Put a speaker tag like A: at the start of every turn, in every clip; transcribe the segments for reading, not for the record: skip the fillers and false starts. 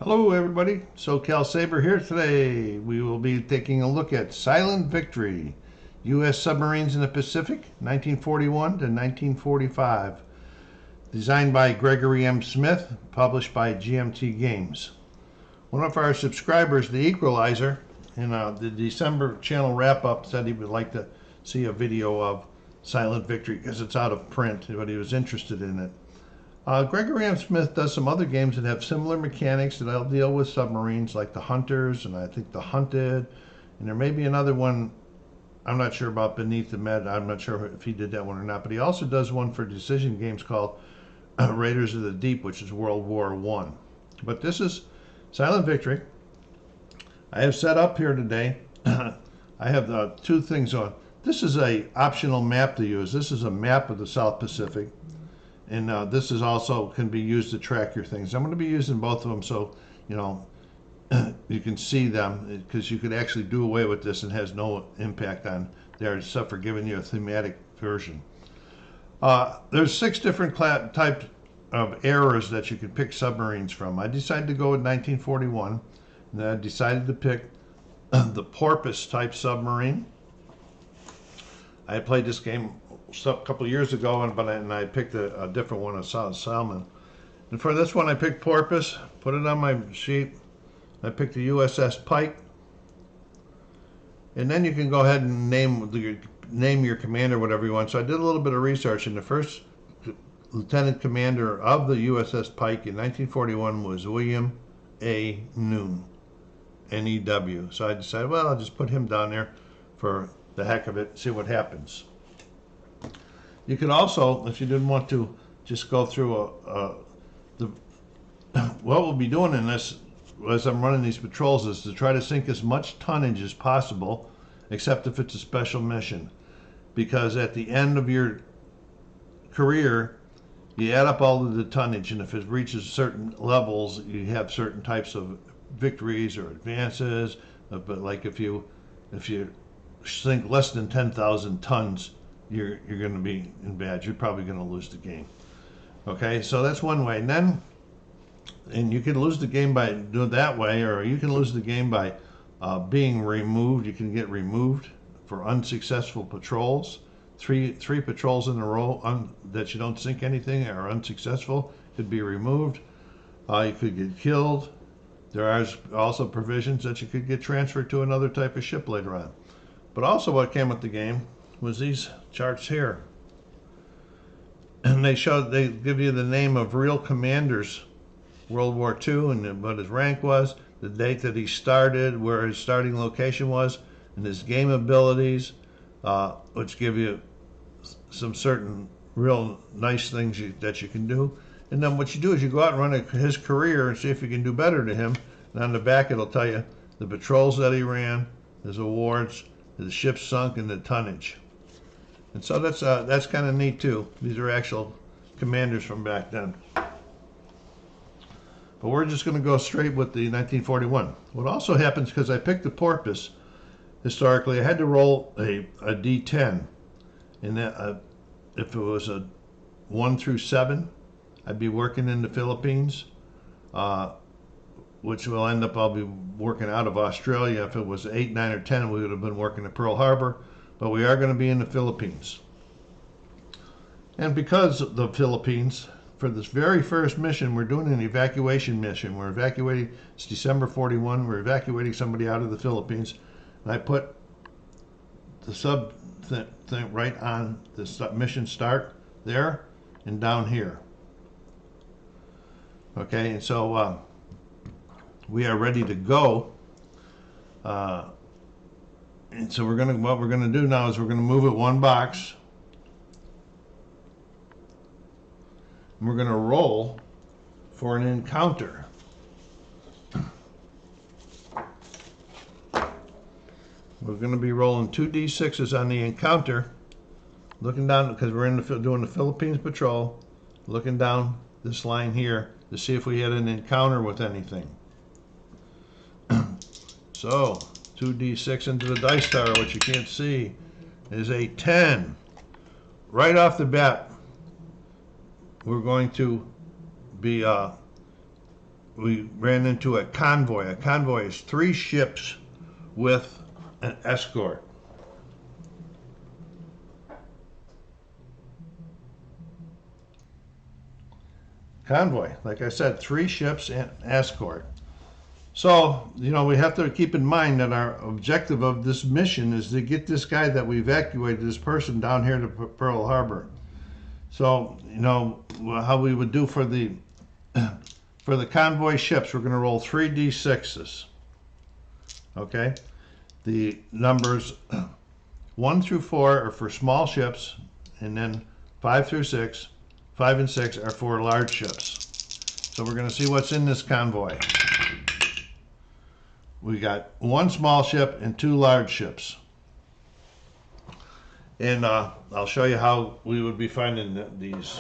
A: Hello everybody, SoCal Saber here today. We will be taking a look at Silent Victory, U.S. Submarines in the Pacific, 1941 to 1945. Designed by Gregory M. Smith, published by GMT Games. One of our subscribers, the Equalizer, in the December channel wrap-up said he would like to see a video of Silent Victory because it's out of print, but he was interested in it. Gregory M. Smith does some other games that have similar mechanics that deal with submarines, like the Hunters and I think the Hunted, and there may be another one. I'm not sure about Beneath the Med. I'm not sure if he did that one or not, but he also does one for decision games called Raiders of the Deep, which is World War I. But this is Silent Victory. I have set up here today. I have two things on. This is a optional map to use. This is a map of the South Pacific. And this is also can be used to track your things. I'm going to be using both of them so, you know, you can see them, because you could actually do away with this and has no impact on there except for giving you a thematic version. There's 6 different types of eras that you can pick submarines from. I decided to go with 1941, and then I decided to pick the Porpoise type submarine. I had played this game a couple of years ago, and I picked a different one, a Salmon. And for this one, I picked Porpoise, put it on my sheet. I picked the USS Pike. And then you can go ahead and name your commander, whatever you want. So I did a little bit of research, and the first lieutenant commander of the USS Pike in 1941 was William A. Noon, N-E-W. So I decided, well, I'll just put him down there for the heck of it, see what happens. You could also, if you didn't want to just go through what we'll be doing in this as I'm running these patrols is to try to sink as much tonnage as possible, except if it's a special mission. Because at the end of your career, you add up all of the tonnage, and if it reaches certain levels, you have certain types of victories or advances. But like if you sink less than 10,000 tons, you're going to be in bad. You're probably going to lose the game. Okay, so that's one way. And you can lose the game by doing it that way, or you can lose the game by being removed. You can get removed for unsuccessful patrols. Three patrols in a row that you don't sink anything are unsuccessful could be removed. You could get killed. There are also provisions that you could get transferred to another type of ship later on. But also what came with the game was these charts here. And they give you the name of real commanders, World War II, and what his rank was, the date that he started, where his starting location was, and his game abilities, which give you some certain real nice things that you can do. And then what you do is you go out and run his career and see if you can do better to him. And on the back it'll tell you the patrols that he ran, his awards, the ship sunk, and the tonnage. And so that's kind of neat too. These are actual commanders from back then. But we're just going to go straight with the 1941. What also happens, because I picked the Porpoise, historically I had to roll a D10. And that, if it was a 1 through 7, I'd be working in the Philippines, which will end up I'll be working out of Australia. If it was 8, 9, or 10, we would have been working at Pearl Harbor. But we are going to be in the Philippines. And because of the Philippines, for this very first mission, we're doing an evacuation mission. We're evacuating, it's December 41, we're evacuating somebody out of the Philippines. And I put the sub thing right on the mission start there and down here. Okay, and so we are ready to go. And so what we're gonna do now is we're gonna move it one box, and we're gonna roll for an encounter. We're gonna be rolling 2 D6s on the encounter, looking down because we're doing the Philippines patrol, looking down this line here to see if we had an encounter with anything. So 2d6 into the dice tower, which you can't see, is a 10. Right off the bat, we're going to be we ran into a convoy. A convoy is 3 ships with an escort. Convoy, like I said, 3 ships and escort. So, we have to keep in mind that our objective of this mission is to get this guy that we evacuated, this person, down here to Pearl Harbor. So, how we would do for the convoy ships, we're going to roll 3 d6s. Okay? The numbers 1 through 4 are for small ships, and then 5 through 6, 5 and 6 are for large ships. So we're going to see what's in this convoy. We got 1 small ship and 2 large ships. And I'll show you how we would be finding these.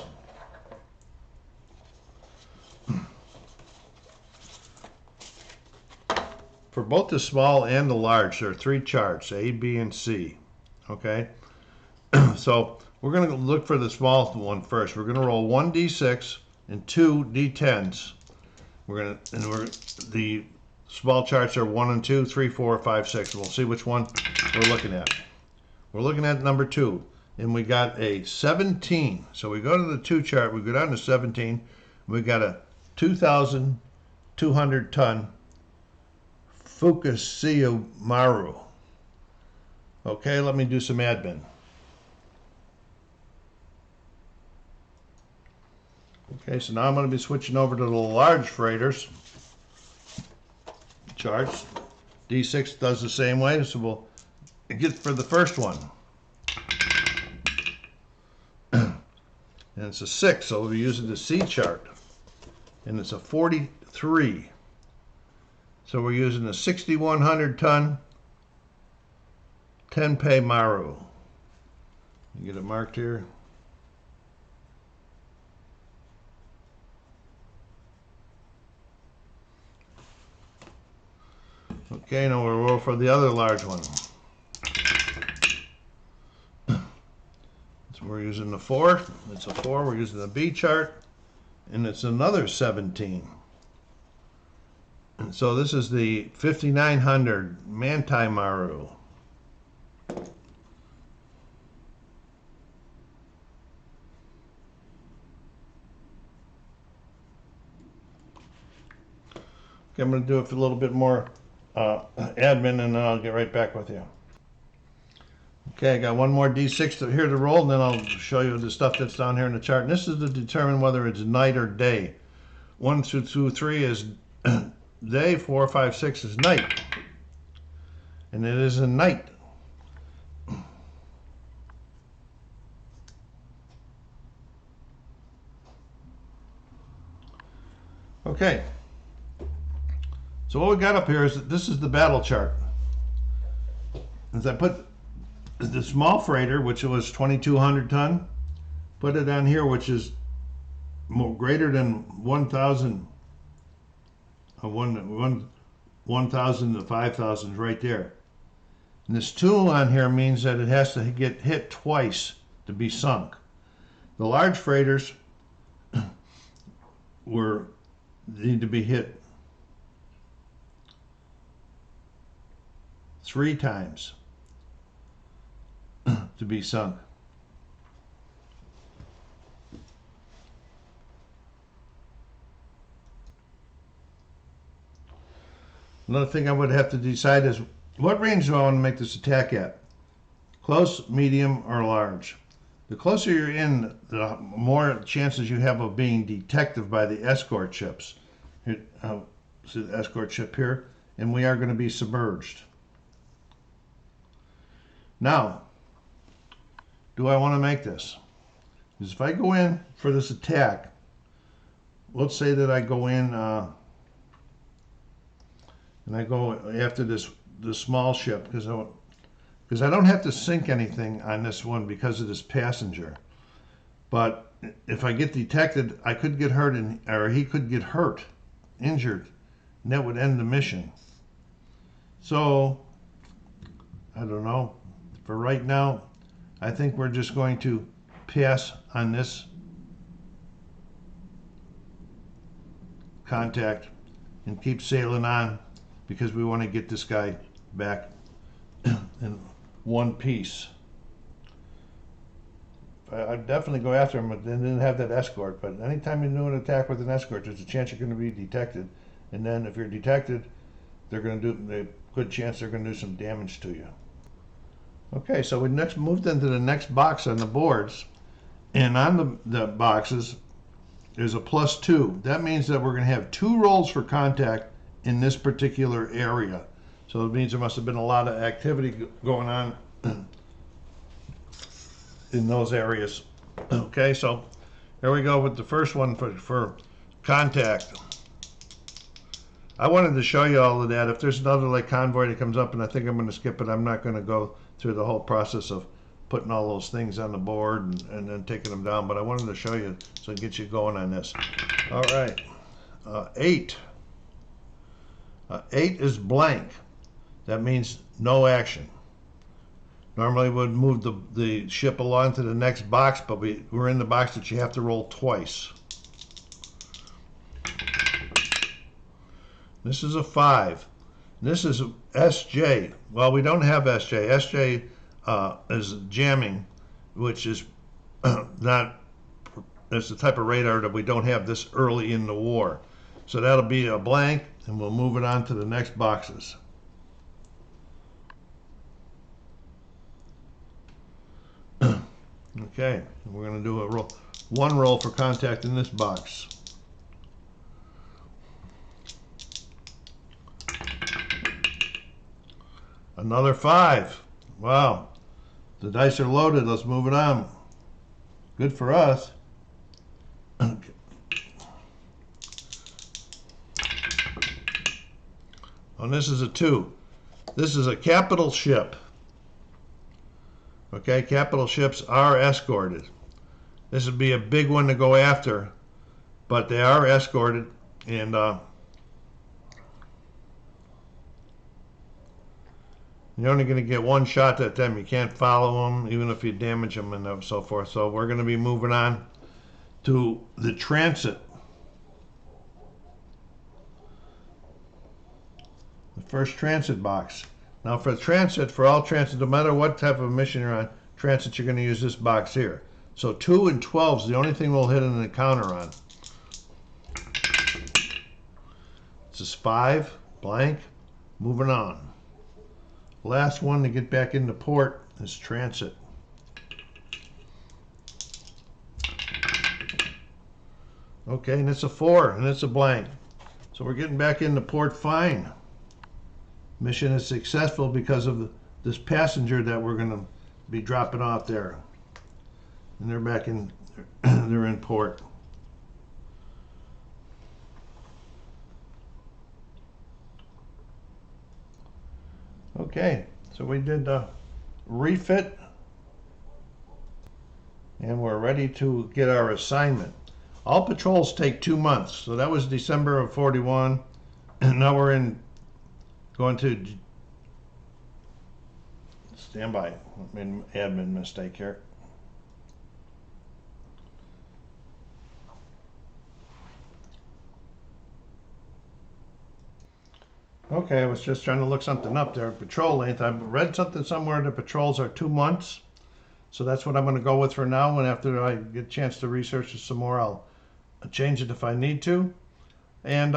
A: For both the small and the large, there are 3 charts, A, B, and C. Okay? So we're going to look for the smallest one first. We're going to roll 1 d6 and 2 d10s. The small charts are 1 and 2, 3, 4, 5, 6. We'll see which one we're looking at. We're looking at number 2, and we got a 17. So we go to the 2 chart, we go down to 17, we got a 2,200 ton Fukushima Maru. Okay, let me do some admin. Okay, so now I'm going to be switching over to the large freighters charts. D6 does the same way, so we'll get for the first one. And it's a 6, so we'll be using the C chart. And it's a 43. So we're using a 6,100 ton Tenpei Maru. You get it marked here. Okay, now we'll roll for the other large one. So we're using the 4. It's a 4. We're using the B chart, and it's another 17. And so this is the 5,900 Mantai Maru. Okay, I'm going to do it for a little bit more admin, and then I'll get right back with you. Okay, I got 1 more D6 here to roll, and then I'll show you the stuff that's down here in the chart. And this is to determine whether it's night or day. 1 through 2, 3 is day, 4, 5, 6 is night. And it is a night. Okay. So what we got up here is that this is the battle chart. As I put the small freighter, which was 2,200 ton, put it on here, which is greater than 1,000. 1,000 to 5,000 right there. And this tool on here means that it has to get hit twice to be sunk. The large freighters need to be hit 3 times to be sunk. Another thing I would have to decide is what range do I want to make this attack at? Close, medium, or large? The closer you're in, the more chances you have of being detected by the escort ships. See the escort ship here? And we are going to be submerged. Now, do I want to make this? Because if I go in for this attack, let's say that I go in and I go after this small ship because I don't have to sink anything on this one because of this passenger. But if I get detected, I could get hurt, or he could get hurt, injured, and that would end the mission. So, I don't know. For right now, I think we're just going to pass on this contact and keep sailing on because we want to get this guy back in one piece. I'd definitely go after him, but then didn't have that escort. But anytime you do an attack with an escort, there's a chance you're going to be detected. And then if you're detected, they're going to do a good chance they're going to do some damage to you. Okay, so we next moved into the next box on the boards, and on the boxes there's a +2. That means that we're going to have 2 rolls for contact in this particular area. So it means there must have been a lot of activity going on in those areas. Okay, so here we go with the first one for contact. I wanted to show you all of that. If there's another like convoy that comes up, and I think I'm going to skip it, I'm not going to go through the whole process of putting all those things on the board and then taking them down, but I wanted to show you so get you going on this. All right, 8. 8 is blank. That means no action. Normally we'd move the ship along to the next box, but we're in the box that you have to roll twice. This is a 5. This is SJ. Well, we don't have SJ. SJ is jamming, which is not, it's the type of radar that we don't have this early in the war. So that'll be a blank, and we'll move it on to the next boxes. Okay, we're going to do one roll for contact in this box. Another 5. Wow. The dice are loaded. Let's move it on. Good for us. Okay. Oh, this is a 2. This is a capital ship. Okay, capital ships are escorted. This would be a big one to go after, but they are escorted, and you're only going to get one shot at them. You can't follow them, even if you damage them and so forth. So we're going to be moving on to the transit. The first transit box. Now for transit, for all transit, no matter what type of mission you're on, transit, you're going to use this box here. So 2 and 12 is the only thing we'll hit an encounter on. This is 5, blank, moving on. Last one to get back into port is transit. Okay, and it's a 4, and it's a blank. So we're getting back into port fine. Mission is successful because of this passenger that we're going to be dropping off there. And they're back in, they're in port. Okay, so we did the refit, and we're ready to get our assignment. All patrols take 2 months, so that was December of 41, and now we're going to stand by. Admin mistake here. Okay, I was just trying to look something up there. Patrol length. I read something somewhere that patrols are 2 months. So that's what I'm going to go with for now. And after I get a chance to research it some more, I'll change it if I need to. And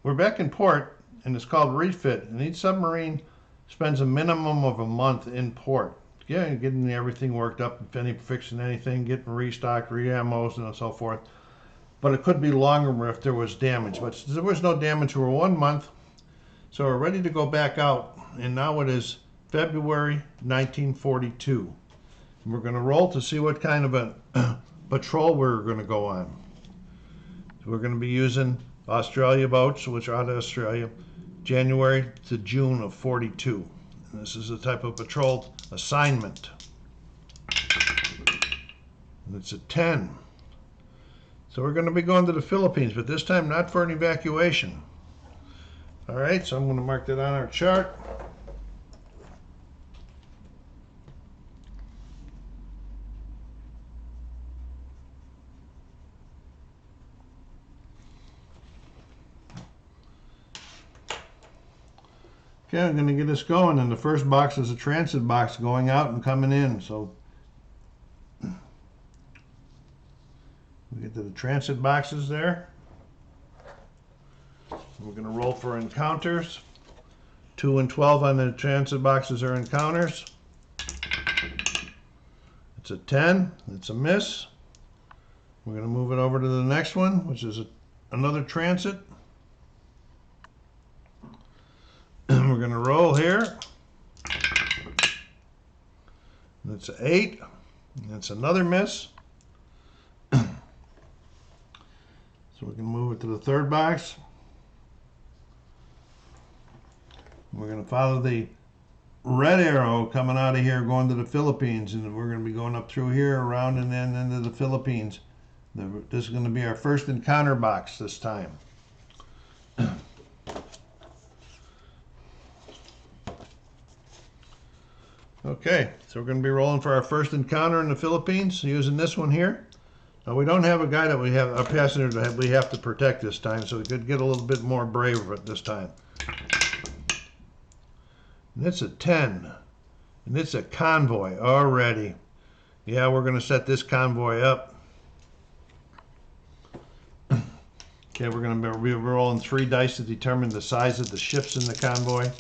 A: we're back in port, and it's called refit. And each submarine spends a minimum of a month in port. Yeah, getting everything worked up, fixing anything, getting restocked, re-ammos, and so forth. But it could be longer if there was damage. But there was no damage for 1 month. So we're ready to go back out, and now it is February 1942. And we're going to roll to see what kind of a patrol we're going to go on. So we're going to be using Australia boats, which are out of Australia, January to June of 42. And this is the type of patrol assignment. And it's a 10. So we're going to be going to the Philippines, but this time not for an evacuation. All right, so I'm going to mark that on our chart. Okay, I'm going to get us going, and the first box is a transit box going out and coming in. So we get to the transit boxes there. We're going to roll for encounters. 2 and 12 on the transit boxes are encounters. It's a 10. It's a miss. We're going to move it over to the next one, which is another transit. We're going to roll here. It's an 8. It's another miss. So we can move it to the third box. We're going to follow the red arrow coming out of here going to the Philippines, and we're going to be going up through here, around, and then into the Philippines. This is going to be our first encounter box this time. Okay, so we're going to be rolling for our first encounter in the Philippines using this one here. Now we don't have a guy that we have, a passenger that we have to protect this time, so we could get a little bit more brave at this time. And it's a 10, and it's a convoy already. Yeah, we're going to set this convoy up. Okay, we're going to be rolling 3 dice to determine the size of the ships in the convoy.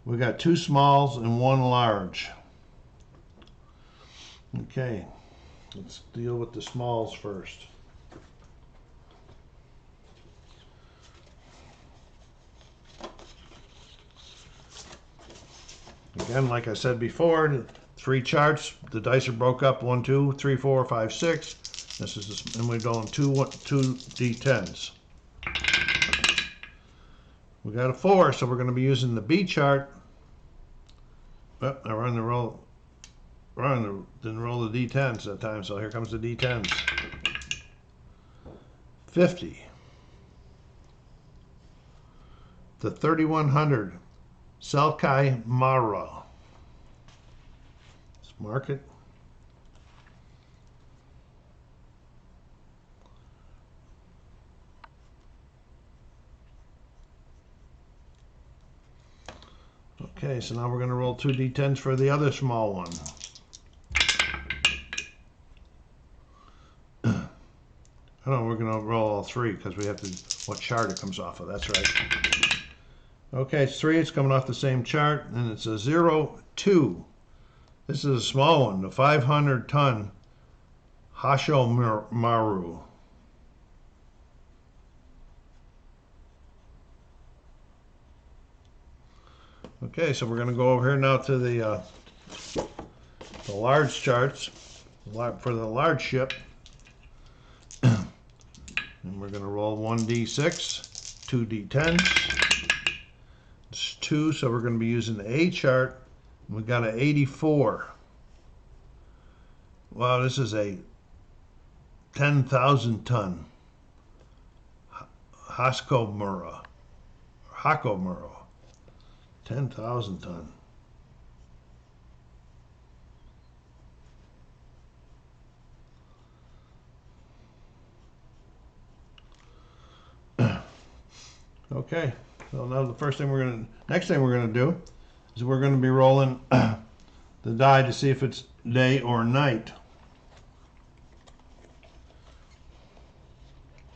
A: We got 2 smalls and 1 large. Okay, let's deal with the smalls first. Again, like I said before, 3 charts. The dice are broke up 1, 2, 3, 4, 5, 6. This is, and we're doing 2 D10s. We got a 4, so we're going to be using the B chart. Oh, I run the roll. Didn't roll the D10s that time, so here comes the D10s. 50. The 3100 Selkai Mara. Let's mark it. Okay, so now we're going to roll 2 D10s for the other small one. Oh, we're going to roll all 3 because we have to, what chart it comes off of. That's right. Okay, it's 3. It's coming off the same chart, and it's a 0-2. This is a small one, the 500-ton Hasho Maru. Okay, so we're going to go over here now to the large charts for the large ship. And we're going to roll 1d6, 2 d10s. It's 2, so we're going to be using the A chart. We got an 84. Wow, this is a 10,000-ton Hakomura. 10,000 ton. Okay, so now the next thing we're gonna do is we're gonna be rolling the die to see if it's day or night.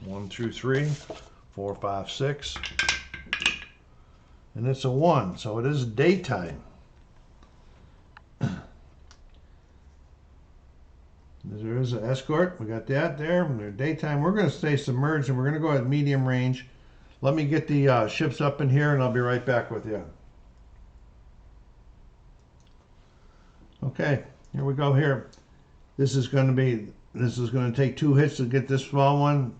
A: 1 through 3, 4, 5, 6. And it's a 1, so it is daytime. There is an escort. We got that there. When they're daytime, we're going to stay submerged, and we're going to go at medium range. Let me get the ships up in here, and I'll be right back with you. Okay, here we go here. This is going to take 2 hits to get this small one,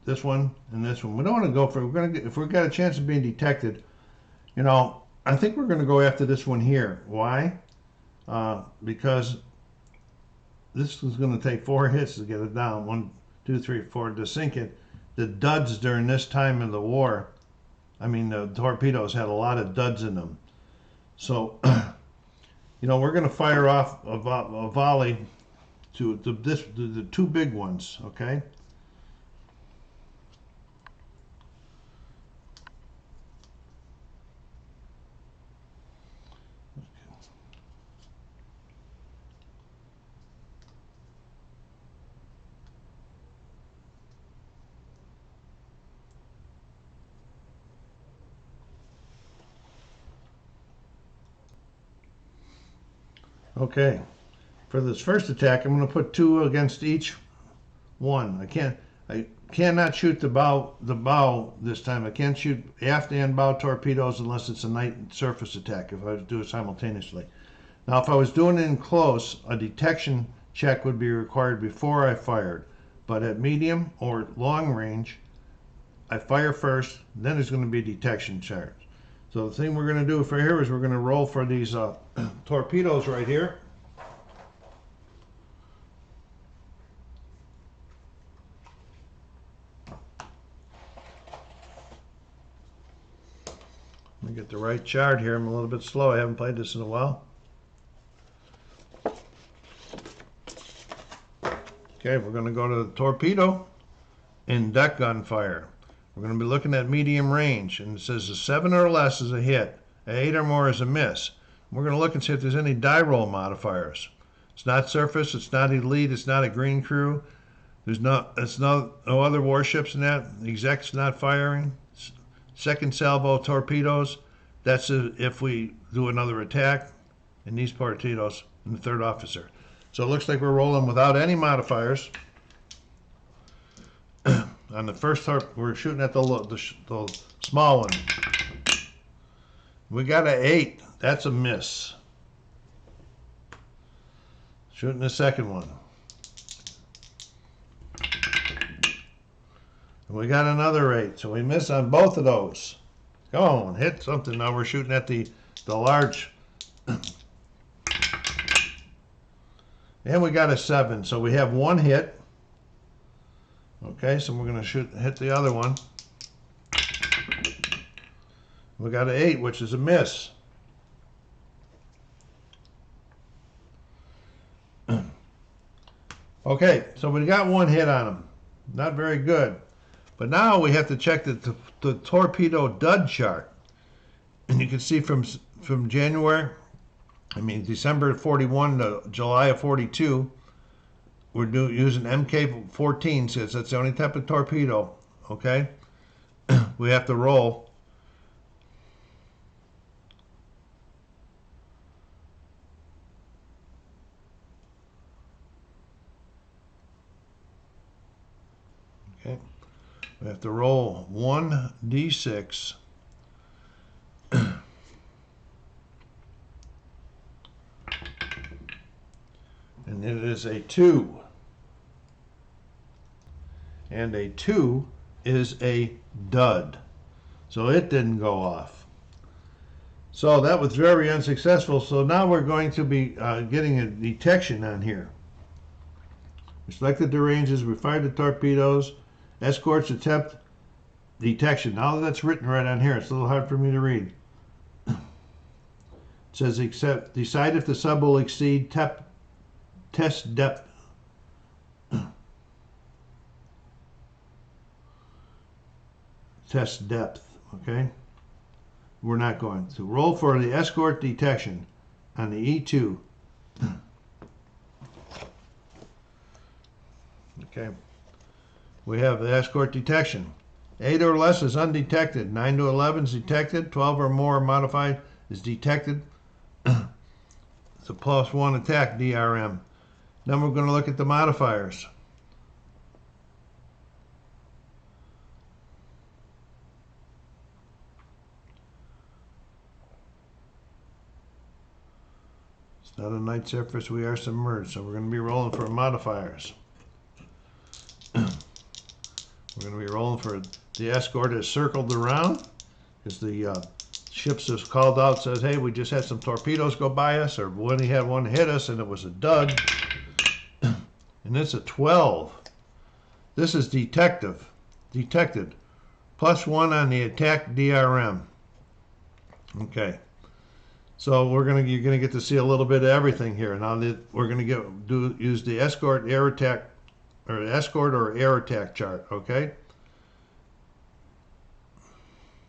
A: this one, and this one. We don't want to go for, if we've got a chance of being detected, you know, I think we're going to go after this one here. Why? Because this is going to take 4 hits to get it down. 1, 2, 3, 4 to sink it. The duds during this time of the war, I mean, the torpedoes had a lot of duds in them. So, you know, we're going to fire off a volley to the 2 big ones, okay? Okay, for this first attack, I'm going to put 2 against each one. I cannot shoot the bow this time. I can't shoot aft and bow torpedoes unless it's a night surface attack, if I do it simultaneously. Now, if I was doing it in close, a detection check would be required before I fired. But at medium or long range, I fire first, then there's going to be a detection check. So the thing we're going to do for here is we're going to roll for these torpedoes right here. Let me get the right chart here. I'm a little bit slow. I haven't played this in a while. Okay, we're going to go to the torpedo and deck gunfire. We're going to be looking at medium range, and it says a 7 or less is a hit, an 8 or more is a miss. We're going to look and see if there's any die roll modifiers. It's not surface, it's not elite, it's not a green crew. No other warships in that. The exec's not firing. Second salvo torpedoes. That's if we do another attack. And these torpedoes and the third officer. So it looks like we're rolling without any modifiers. On the first we're shooting at the small one. We got an 8. That's a miss. Shooting the second one. And we got another 8. So we miss on both of those. Come on, hit something. Now we're shooting at the large. And we got a 7. So we have 1 hit. Okay, so we're going to hit the other one. We got an 8, which is a miss. Okay, so we got 1 hit on him. Not very good. But now we have to check the torpedo dud chart. And you can see from December of 41 to July of 42, we're using MK14, since that's the only type of torpedo, okay? We have to roll. Okay, we have to roll 1d6. And it is a 2. And a 2 is a dud. So it didn't go off. So that was very unsuccessful. So now we're going to be getting a detection on here. We selected the ranges, we fired the torpedoes, escorts attempt detection. Now that's written right on here. It's a little hard for me to read. It says decide if the sub will exceed test depth. Test depth, okay? We're not going to. Roll for the escort detection on the E2. Okay. We have the escort detection. 8 or less is undetected. 9 to 11 is detected. 12 or more modified is detected. It's a +1 attack DRM. Then we're going to look at the modifiers. It's not a night surface, we are submerged, so we're going to be rolling for modifiers. We're going to be rolling for the escort is circled around, because the ships is called out, says, hey, we just had some torpedoes go by us, or when he had one hit us and it was a dud. And it's a 12. This is detected. +1 on the attack DRM. Okay. So you're gonna get to see a little bit of everything here. Now we're gonna use the escort air attack, or escort or air attack chart. Okay.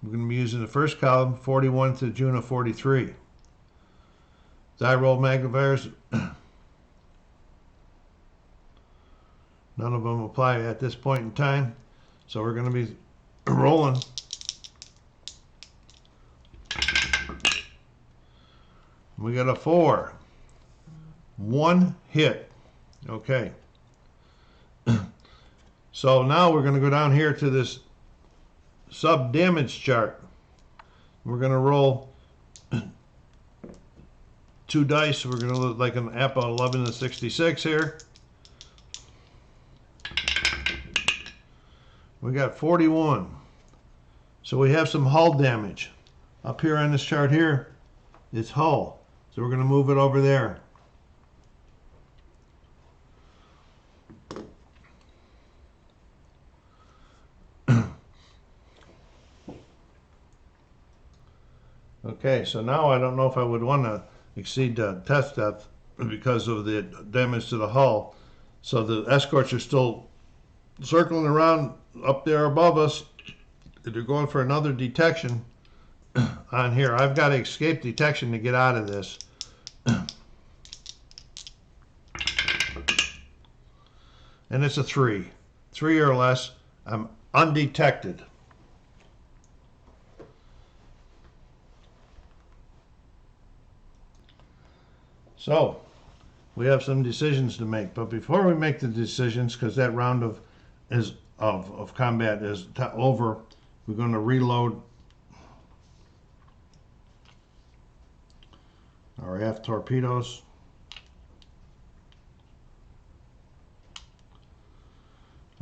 A: We're gonna be using the first column, 41 to June of 43. Die roll magnifiers. None of them apply at this point in time, so we're gonna be rolling. We got a 4. One hit. Okay. So now we're going to go down here to this sub damage chart. We're going to roll 2 dice. We're going to look like an apple 11 to 66 here. We got 41. So we have some hull damage. Up here on this chart here, it's hull. So we're going to move it over there. Okay, so now I don't know if I would want to exceed test depth because of the damage to the hull. So the escorts are still circling around up there above us. They're going for another detection on here. I've got to escape detection to get out of this. And it's a 3. 3 or less. I'm undetected. So, we have some decisions to make. But before we make the decisions, because that round of combat is over, we're going to reload our aft torpedoes.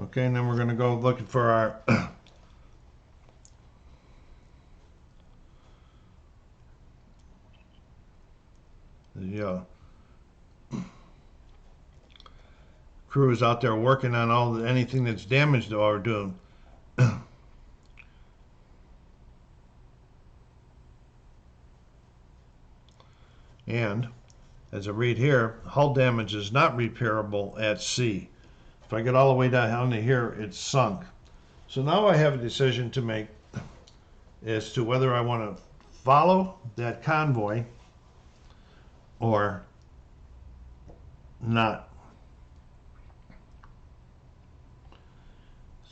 A: Okay, and then we're going to go looking for our the crew is out there working on anything that's damaged to our dune. And as I read here, hull damage is not repairable at sea. If I get all the way down to here, it's sunk. So now I have a decision to make as to whether I want to follow that convoy or not.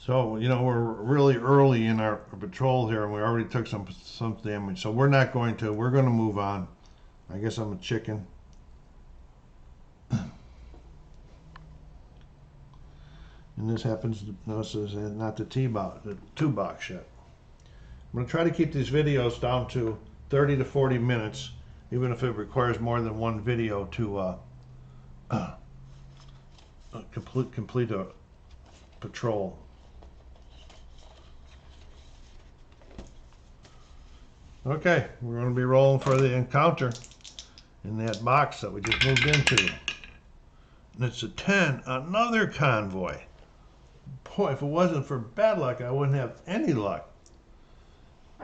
A: So, you know, we're really early in our patrol here, and we already took some damage. So we're not going to. We're going to move on. I guess I'm a chicken. And this happens to, no, this is not the two box yet. I'm going to try to keep these videos down to 30 to 40 minutes, even if it requires more than one video to complete a patrol. Okay, we're going to be rolling for the encounter in that box that we just moved into. And it's a 10, another convoy. Boy, if it wasn't for bad luck, I wouldn't have any luck.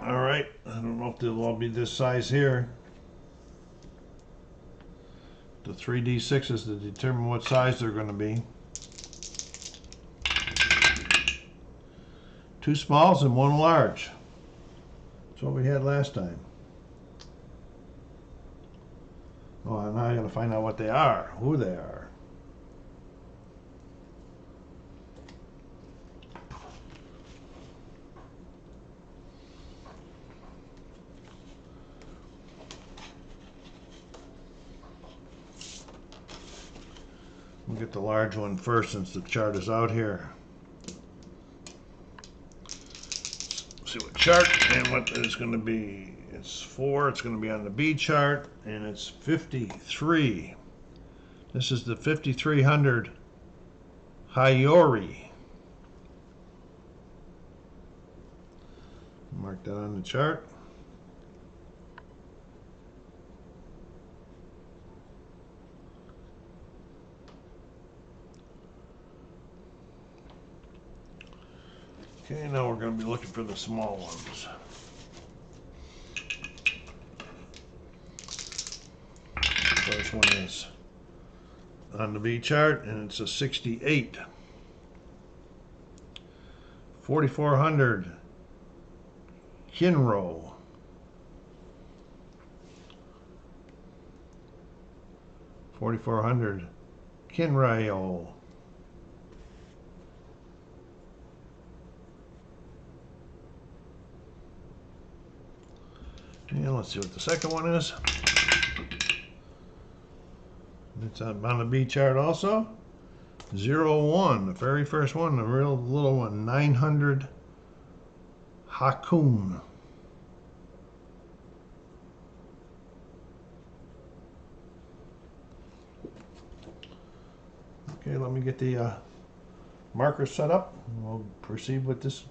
A: All right, I don't know if they'll all be this size here. The 3d6s to determine what size they're going to be. 2 smalls and 1 large. That's what we had last time. Oh, now I got to find out what they are, who they are. We'll get the large one first since the chart is out here. See what chart and what it's going to be. It's 4. It's going to be on the B chart, and it's 53. This is the 5300 Hayori. Mark that on the chart. Okay, now we're going to be looking for the small ones. First one is on the B chart, and it's a 68. 4400 Kinro. 4400 Kinrayo. And let's see what the second one is. It's on the B chart also. 01, the very first one, the real little one, 900 Hakun. Okay, let me get the markers set up. We'll proceed with this.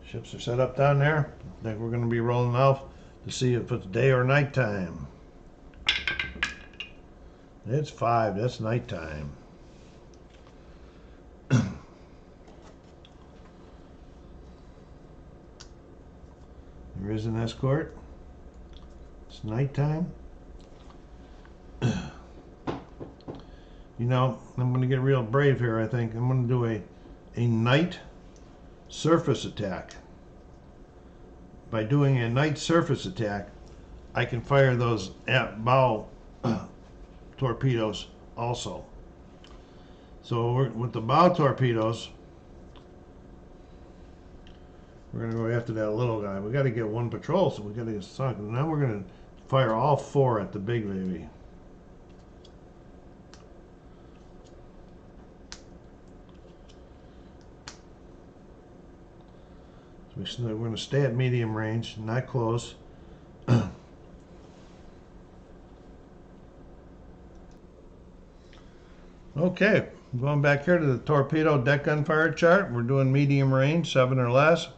A: Ships are set up down there. I think we're going to be rolling off to see if it's day or night time. It's 5. That's night time. There is an escort. It's nighttime. You know, I'm going to get real brave here, I think. I'm going to do a night surface attack. By doing a night surface attack, I can fire those bow torpedoes also. So with the bow torpedoes, we're going to go after that little guy. We got to get one patrol, so we got to get sunk. And now we're going to fire all 4 at the big baby. So we're going to stay at medium range, not close. Okay, going back here to the torpedo deck gunfire chart. We're doing medium range, 7 or less.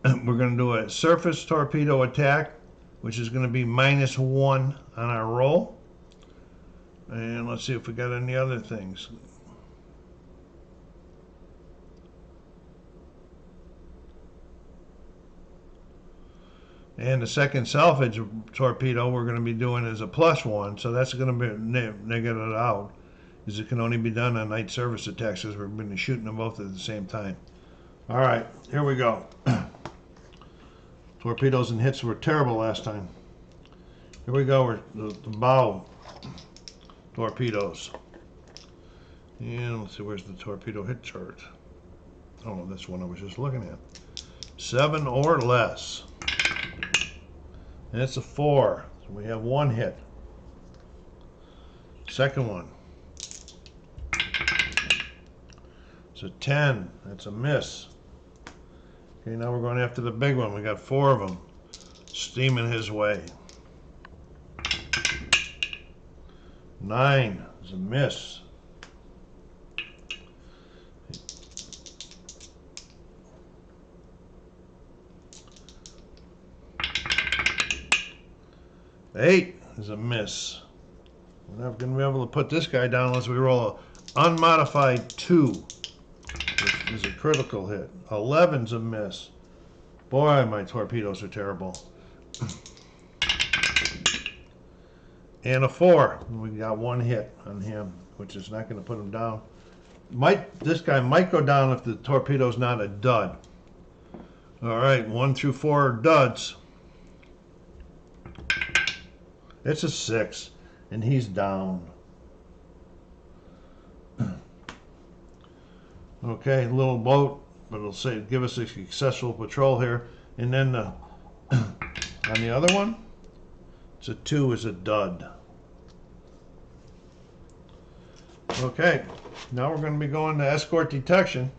A: We're going to do a surface torpedo attack, which is going to be -1 on our roll. And let's see if we got any other things. And the second salvage torpedo we're going to be doing is a +1, so that's going to be negative out, because it can only be done on night service attacks, because we're going to be shooting them both at the same time. All right, here we go. Torpedoes and hits were terrible last time. Here we go, the bow torpedoes. And let's see, where's the torpedo hit chart? Oh, this one I was just looking at. 7 or less. And it's a 4, so we have 1 hit. Second one. It's a 10, that's a miss. Okay, now we're going after the big one. We got 4 of them steaming his way. 9 is a miss. Eight is a miss. We're not going to be able to put this guy down unless we roll an unmodified 2, which is a critical hit. 11's a miss. Boy, my torpedoes are terrible. And a 4. We got 1 hit on him, which is not going to put him down. This guy might go down if the torpedo's not a dud. All right, 1 through 4 are duds. It's a 6, and he's down. Okay, little boat, but it'll say give us a successful patrol here. And then on the other one, it's a 2 is a dud. Okay, now we're going to be going to escort detection.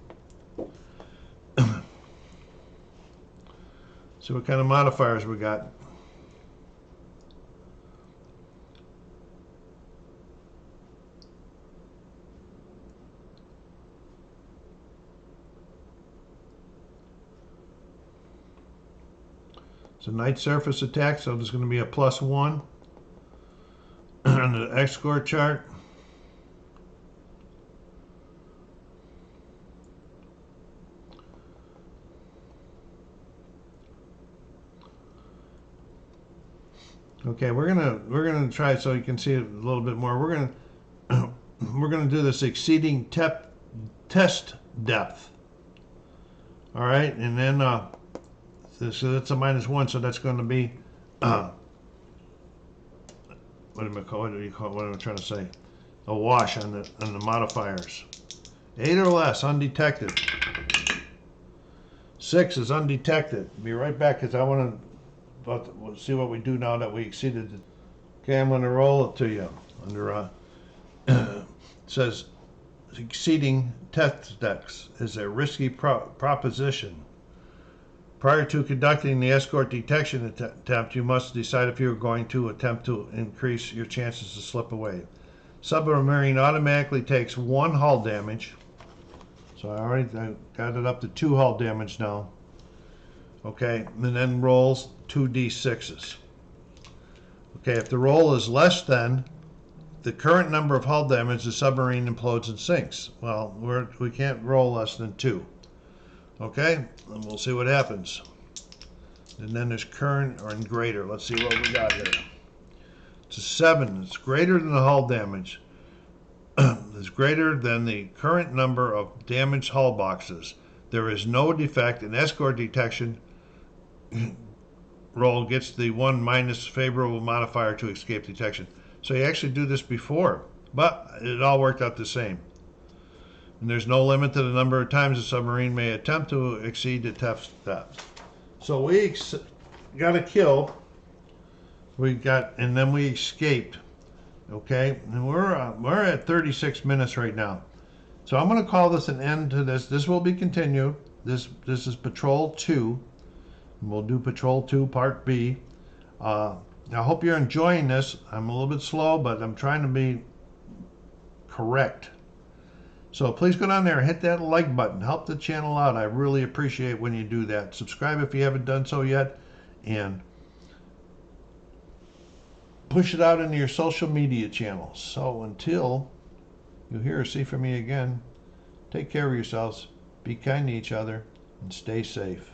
A: See what kind of modifiers we got. It's a night surface attack, so there's going to be a +1 on the escort chart. Okay, we're gonna try so you can see it a little bit more. We're gonna do this exceeding test depth. All right, and then so that's a -1, so that's going to be what do you call it? What am I trying to say? A wash on the modifiers. 8 or less, undetected. 6 is undetected. Be right back because I want to see what we do now that we exceeded. Okay, I'm going to roll it to you under says exceeding test decks is a risky proposition. Prior to conducting the escort detection attempt, you must decide if you are going to attempt to increase your chances to slip away. Submarine automatically takes 1 hull damage. So I got it up to 2 hull damage now. Okay, and then rolls 2d6s. Okay, if the roll is less than the current number of hull damage, the submarine implodes and sinks. Well, we can't roll less than 2. Okay, and we'll see what happens. And then there's current or greater. Let's see what we got here. It's a 7. It's greater than the hull damage. It's greater than the current number of damaged hull boxes. There is no defect. An escort detection roll gets the 1 minus favorable modifier to escape detection. So you actually do this before, but it all worked out the same. And there's no limit to the number of times a submarine may attempt to exceed the test depth. So we got a kill. And then we escaped. Okay, and we're at 36 minutes right now. So I'm going to call this an end to this. This will be continued. This is Patrol 2. We'll do Patrol 2 Part B. I hope you're enjoying this. I'm a little bit slow, but I'm trying to be correct. So please go down there and hit that like button. Help the channel out. I really appreciate when you do that. Subscribe if you haven't done so yet. And push it out into your social media channels. So until you hear or see from me again, take care of yourselves, be kind to each other, and stay safe.